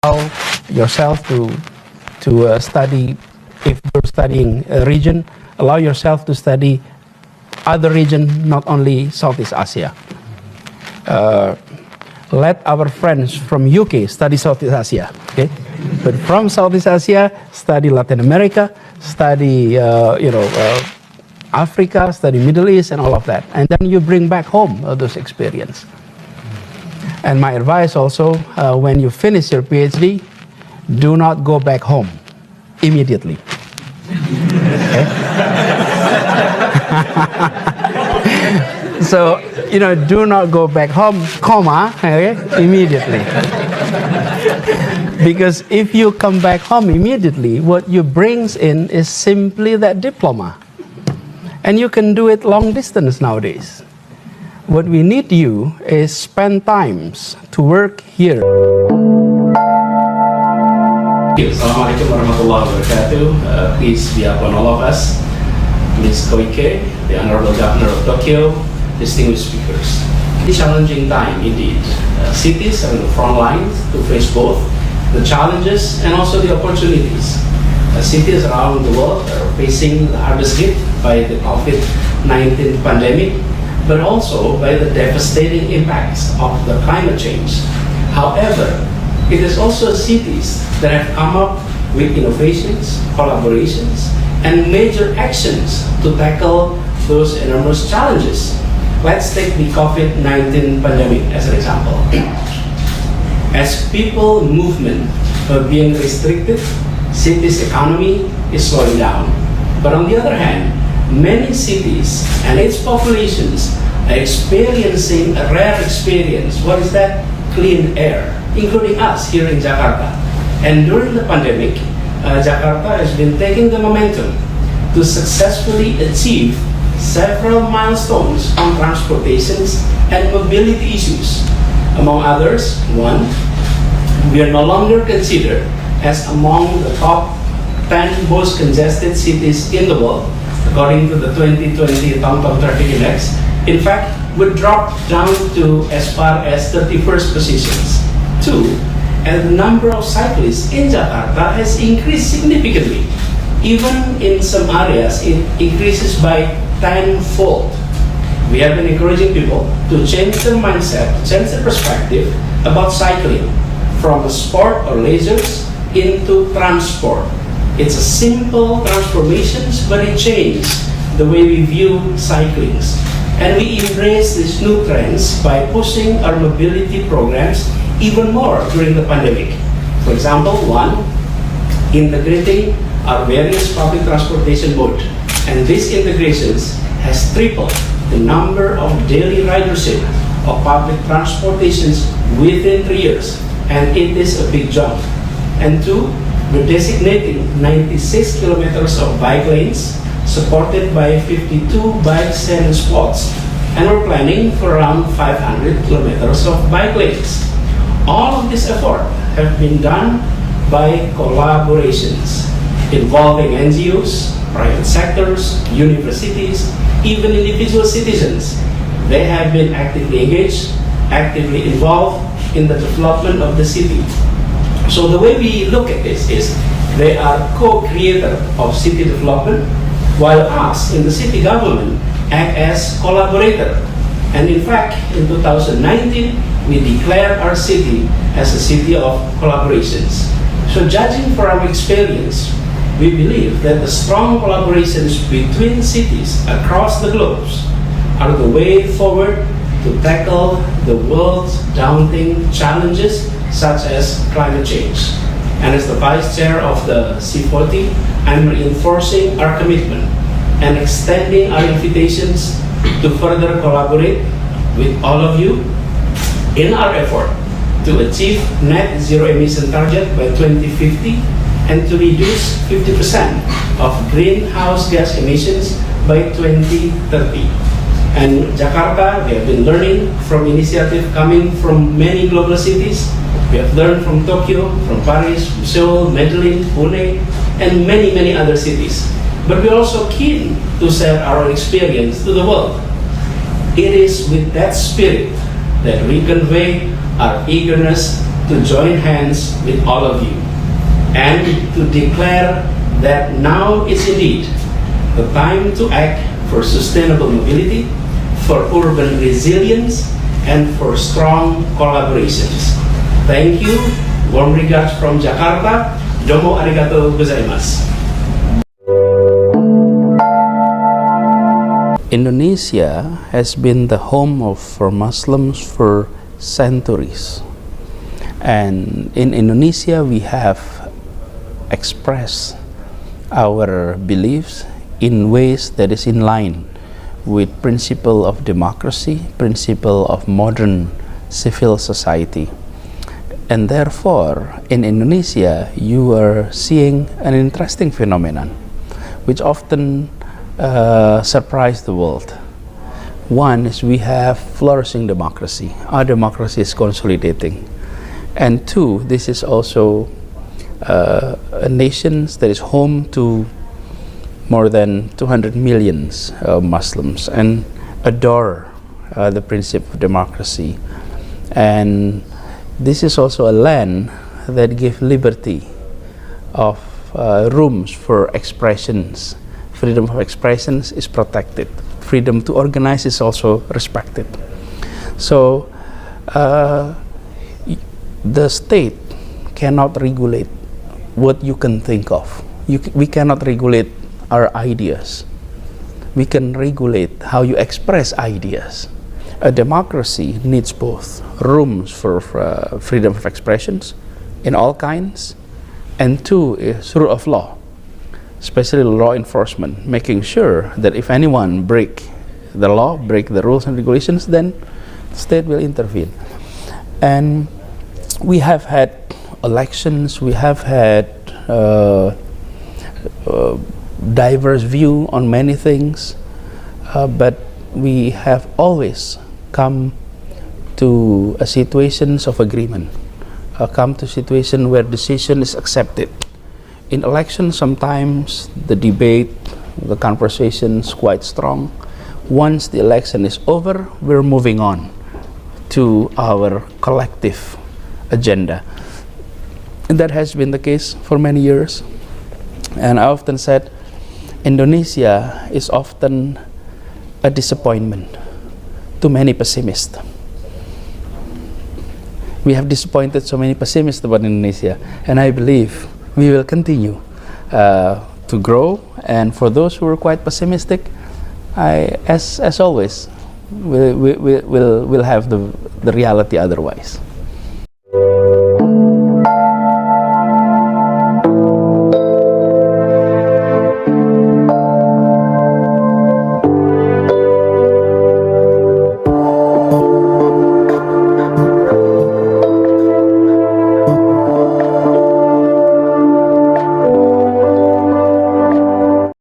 allow yourself to study. If you're studying a region, allow yourself to study other region, not only Southeast Asia. Let our friends from UK study Southeast Asia, okay? But from Southeast Asia, study Latin America, study Africa, study Middle East, and all of that. And then you bring back home those experience. And my advice also, when you finish your PhD, do not go back home immediately. Okay? So, do not go back home, okay, immediately. Because if you come back home immediately, what you brings in is simply that diploma. And you can do it long distance nowadays. What we need you is spend times to work here. Assalamualaikum warahmatullahi wabarakatuh. Peace be upon all of us. Ms. Koike, the Honorable Governor of Tokyo, distinguished speakers. It's a challenging time indeed. Cities are in the front lines to face both the challenges and also the opportunities. Cities around the world are facing the hardest hit by the COVID-19 pandemic, but also by the devastating impacts of the climate change. However, it is also cities that have come up with innovations, collaborations, and major actions to tackle those enormous challenges. Let's take the COVID-19 pandemic as an example. As people movement are being restricted, cities' economy is slowing down. But on the other hand, many cities and its populations are experiencing a rare experience. What is that? Clean air, including us here in Jakarta. And during the pandemic, Jakarta has been taking the momentum to successfully achieve several milestones on transportations and mobility issues. Among others, one, we are no longer considered as among the top 10 most congested cities in the world, according to the 2020 TomTom Traffic Index. In fact, we dropped down to as far as 31st positions. Two, and the number of cyclists in Jakarta has increased significantly. Even in some areas, it increases by 10-fold. We have been encouraging people to change their mindset, change their perspective about cycling from a sport or leisures into transport. It's a simple transformations, but it changed the way we view cyclings. And we embrace these new trends by pushing our mobility programs even more during the pandemic. For example, one, integrating our various public transportation modes. And these integrations has tripled the number of daily ridership of public transportations within 3 years. And it is a big jump. And two, we're designating 96 kilometers of bike lanes supported by 52 bike sharing spots. And we're planning for around 500 kilometers of bike lanes. All of this effort have been done by collaborations involving NGOs, private sectors, universities, even individual citizens. They have been actively engaged, actively involved in the development of the city. So the way we look at this is they are co-creator of city development, while us in the city government act as collaborator. And in fact, in 2019, we declared our city as a city of collaborations. So judging from our experience, we believe that the strong collaborations between cities across the globe are the way forward to tackle the world's daunting challenges such as climate change. And as the Vice Chair of the C40, I'm reinforcing our commitment and extending our invitations to further collaborate with all of you in our effort to achieve net zero emission target by 2050 and to reduce 50% of greenhouse gas emissions by 2030. And Jakarta, we have been learning from initiative coming from many global cities. We have learned from Tokyo, from Paris, from Seoul, Medellin, Pune, and many, many other cities. But we're also keen to share our experience to the world. It is with that spirit that we convey our eagerness to join hands with all of you and to declare that now is indeed the time to act for sustainable mobility, for urban resilience, and for strong collaborations. Thank you. Warm regards from Jakarta. Domo arigato gozaimasu. Indonesia has been the home for Muslims for centuries. And in Indonesia, we have expressed our beliefs in ways that is in line with principle of democracy, principle of modern civil society. And therefore, in Indonesia, you are seeing an interesting phenomenon, which often surprise the world. One is we have flourishing democracy. Our democracy is consolidating. And two, this is also a nation that is home to more than 200 million Muslims and adore the principle of democracy. And this is also a land that gives liberty of rooms for expressions. Freedom of expressions is protected. Freedom to organize is also respected. So the state cannot regulate what you can think of. We cannot regulate our ideas. We can regulate how you express ideas. A democracy needs both rooms for freedom of expressions in all kinds, and two is rule of law, especially law enforcement, making sure that if anyone break the law, break the rules and regulations, then the state will intervene. And we have had elections, we have had diverse view on many things, but we have always come to a situations of agreement, come to a situation where decision is accepted. In elections, sometimes the debate, the conversation is quite strong. Once the election is over, we're moving on to our collective agenda. And that has been the case for many years. And I often said, Indonesia is often a disappointment to many pessimists. We have disappointed so many pessimists about Indonesia, and I believe we will continue to grow. And for those who are quite pessimistic, as always, we'll have the reality otherwise.